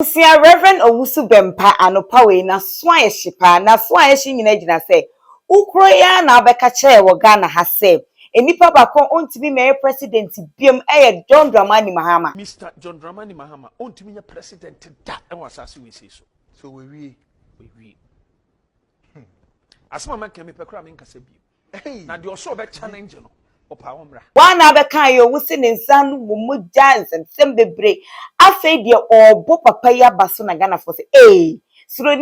Sia Reverend Owusu Bempah anopa we na so ayeshi pa na so ayeshi nyina gina se ukro ya na abeka kire wo Ghana ha se enipa bakon ontimi me president biem John Dramani Mahama. Mr. John Dramani Mahama ontimi ye president da e wasase we say so we asema man kan me pekra me nkasa bi na de oso be challenge no opa womra Wana abeka yo wusi ne nsan wo mu jansen sem bebre afei de obo papa ya baso na Ghana for say suro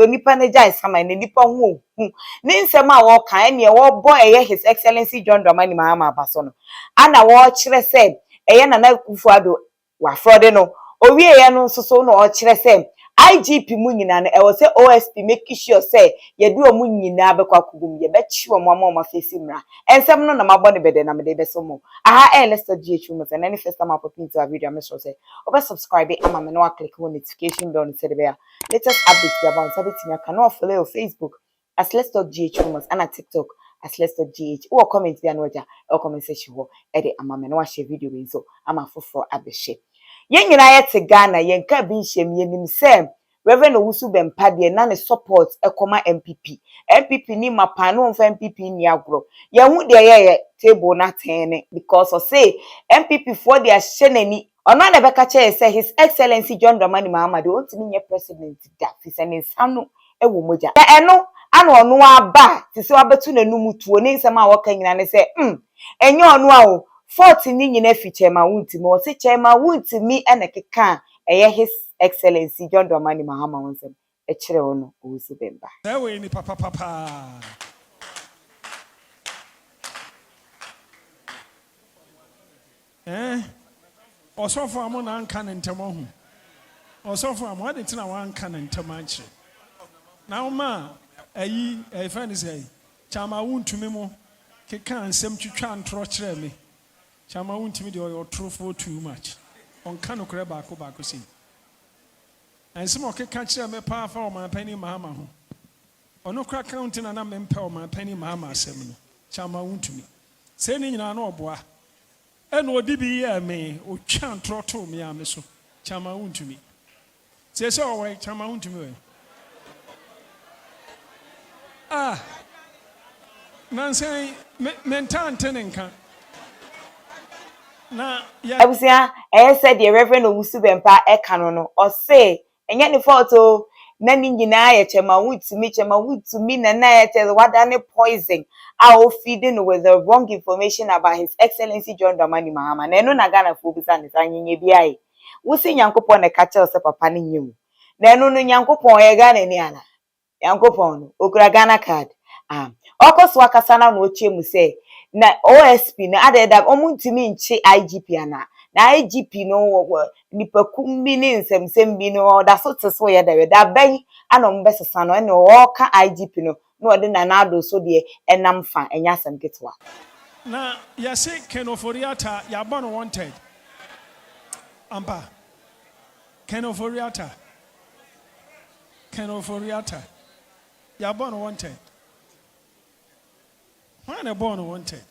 nipa ne jai sama ne nipa hu ne nsem a wo kan ne wo bo His Excellency John Dramani Mahama baso no ana wo kire say na Kufu Addo wa frode no owie ye no so no o kire say IGP mu nyina no e say OSP make sure say ye do mu nyina bekwa kugum ye be chi wo ma face mra ensem no na mabone bede na mede be so mo aha let's start GH mo and any first time I pop into a video make sure say oba subscribe ama me no click on notification bell so there latest updates about sabiti ya can follow Facebook as let's talk GH rumors and at TikTok as let's talk GH or comment bi anoja or comment section ho e de ama me no share video we so ama foforo abehye yen nyina ye te Ghana yen ka bi hyem yenim se Reverend Owusu Bempah de na ne support ekoma MPP ni mapa no mfa MPP ni agro ye hu de ye table na ten because o say MPP for their shenani ono na beka che say His Excellency John Dramani Mahama de ontimi nye president da fi se ne nsano ewo moja eno ana ono aba ti se wabetu na numutuo ne nsema a woka nyina ne se enye ono a o 40 ni nyina fi chema wuntimi o se chema wuntimi ene keka His Excellency John Dramani Mahama wonsem e kire wono Owusu Bempah ewe ni papa osofo amo na anka ne ntemo ho osofo amo ade tina wa anka ne ntemo anche na uma ayi friend say chama wuntumi mo keka ansem twitwa ntro kire me chama wuntumi de oyo true too much onka no kure baako si ansem okeka kire me pa fa o man pani Mahama ho ono kra counting na me mpa o man pani Mahama asem no chama wuntumi se ni nyina na oboa eno odi bi ye me o twa ntro to me ame so chama wuntumi se o we chama wuntumi we Nancy mentante nka na ya abusia said the Reverend Owusu Bempah no o say enye ne fault o na ni nyina ya chema wutumi na ya tell wada ne poison a feeding with the wrong information about His Excellency John Dramani Mahama na eno na Ghana fo bisa ne sanyenye bia yi wusi nyankopon ne ka tell se papa ne nyem na eno no nyankopon ye Ghana ni ana nyankopon no okura Ghana card okoso akasa na ochie mu say na OSP na adeda omuntimi nche IGP ana na IGP no nipa kumbi ni nsem bi no da so teso ye da ban ana mbesesa no ene o ka IGP no ode na Addo so de enam fa enya asem ketwa na ya say kenoforiata ya born wanted ampa kenoforiata ya born wanted. When a born wanted.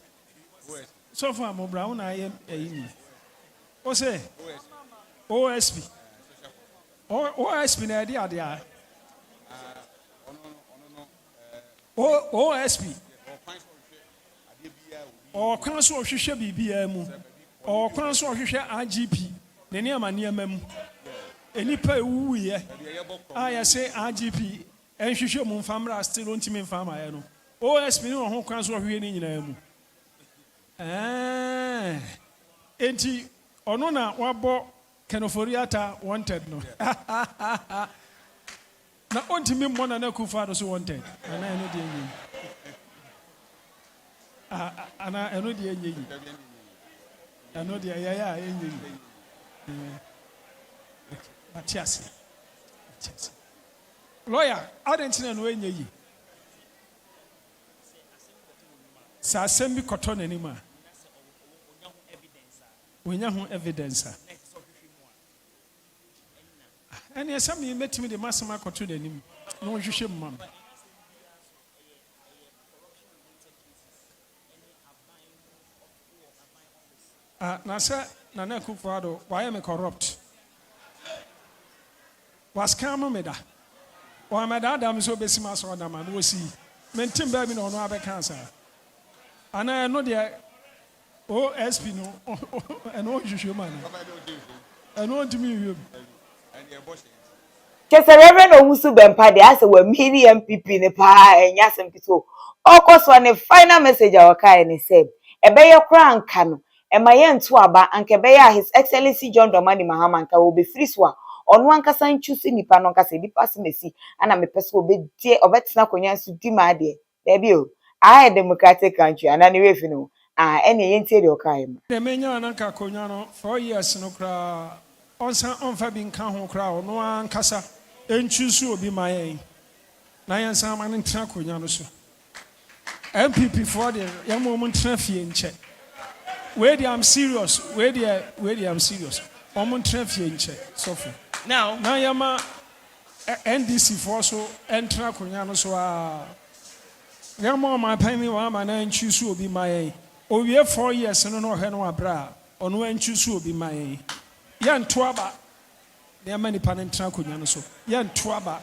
So far, my brown I am a What's it? OSP. OSP, the idea. OSP. Or council of Shisha BBM. Or council of Shisha IGP. The name and near mem. Any pay woo ye. I say IGP. And Shisha Munfamra still on Tim Farmer. OSP no ho kwan so hwe ni nyina mu enti ono na wabo kenoforiata wanted no na ontimi mo na Kufu Addo so wanted ana eno de enyi ana eno de enyi eno de ya enyi Matias lawyer adentina no enyi sa sembi koto n'anima wonya ho evidence ani asami metimi de masama koto n'anim no hwehwe mmam na sa na Kufu Addo why am corrupt was come me da. Or my dad, I'm so busy, my son, and we'll see. Mentim baby no other cancer. And I know the OSP no, and all you man. And what do you? Just a Reverend Owusu Bempah, they asked were many NPP in the pie and Yasam Pito. Of course, one a final message our kind and said, a bear crown canoe, and my aunt Twaba, and Kebeya, His Excellency John Dramani Mahama, will be free swap. On one casan choosing the panonka, say the person may see, and I'm a person will be dear or better snack to Dimadi. Debut. I a democratic country, and anyway, if you know, any interior crime. The menu and Uncle Conyano, 4 years no cra. On Fabian Cajon crowd, no one cassa, and choose will be my aim. Nyan Salmon and Tracoyanoso. NPP for the young woman Treffy in check. Where I'm serious, where I'm serious. Woman Treffy in check. So now, Yama NDC for so and Tracoyanoso. Yama, my penny woman and choose will be my aim. Oh, we have 4 years and no Henwa bra, on when choose will be my aim. Yan Twaba, there are many panentra Kunyanoso. Yan Twaba.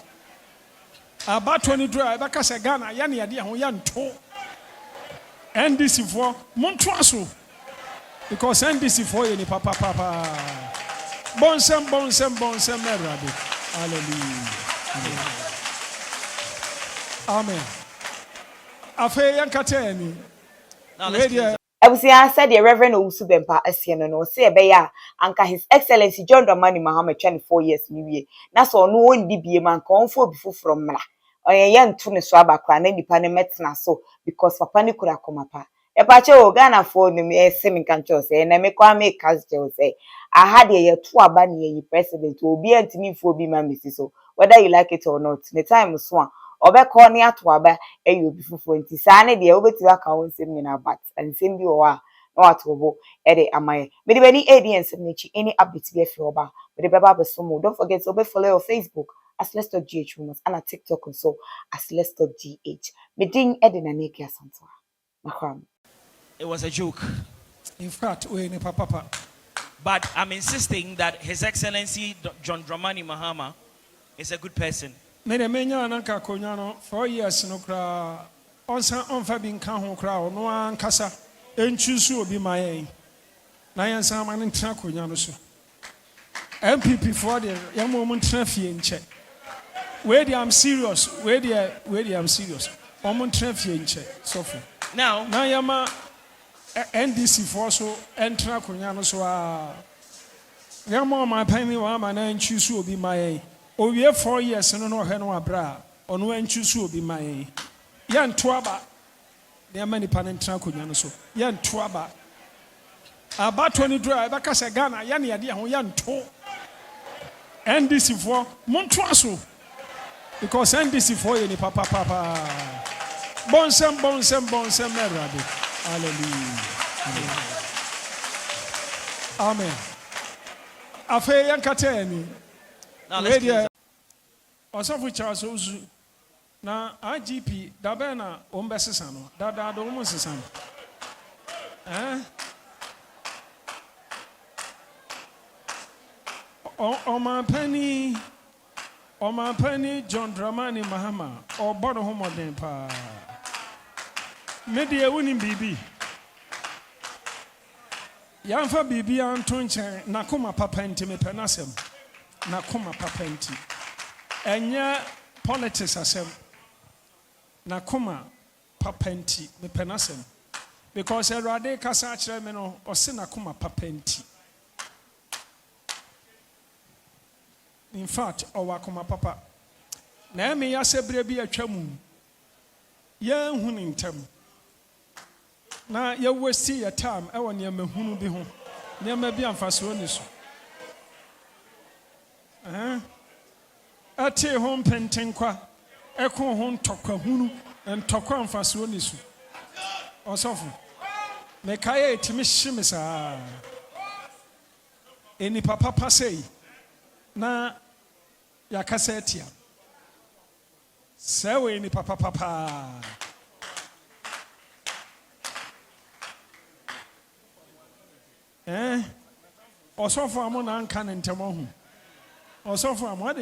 About 20 drive, Bacasa Ghana, Yani Adia, Yan To. NDC for Montraso. Because NDC for any papa. Bonsem, Merabi. Hallelujah. Amen. Afe Yankateni. I was said the Reverend Owusu Bempah Asiano no say beya anka His Excellency John Dramani Mahama 24 years new year. Na so no one DBA man confo before from mla. Oye yan to ne so abakra na nipa ne metna so because papa ne kura komapa. E pa che o Ghana for no me se me kan cho say na me kwa me cast je say I had ye to aba ne ye president obi antimi fo bi ma mesi so whether you like it or not. The time so obekọ ne ato aba eyi obi fufu nti saa ne de obeti aka won sem nyina bat ansem bi wo a na wato bo e de amaye me de bani audience nechi any update be afi oba me de beba besomo. Don't forget to follow your Facebook as Blast.gh rumors and at TikTok also as Blast.gh. Me din e de na neki asanto makram. It was a joke. In fact, we ne papa. But I'm insisting that His Excellency John Dramani Mahama is a good person. Many menya Uncle Conyano, 4 years no cra. On Fabian Cajon crowd, no one cassa, and choose will be my aim. Nyan Salmon and Tracoyanoso. NPP for the young woman Treffy in check. Where I'm serious, where I'm serious. Woman Treffy in check. So now Yama NDC for so and Tracoyanoso. Yama, my penny woman and choose will be my aim. Oh, we have 4 years and no Henwa bra, on when choose will be my aim. Yan Twaba, there are many panentra Kunyanoso. Yan Twaba. About 20 drive, Bacasa Ghana, Yani Adia, Yan To. NDC for Montraso. Because NDC for any papa. Bonsem, Merabi. Hallelujah. Amen. Afe Yankateni. Radio Osofu Charles Owusu na IGP dabena ombesesano dada do omusesano Oma Penny John Dramani Mahama obodo homoden pa media woni bibi yamfa bibi anto nchen nakoma papa ntime penasem na koma papenti enya politics asem na koma papenti me penasem because erade kasa akire me no ose na koma papenti. In fact owa koma papa na me ya sebre bi atwamu ya hunu ntem na ya wasi ya time e won ya mahunu bi ho ne ma bi amfaso ni so ate home pentenkwa eko hon tokwa hunu entokwa mfaso ni su osofu me kaya etimi shimisa eni papa pasei na yakasa etia sewe eni papa osofu amona nka ne ntemo hu osofu amode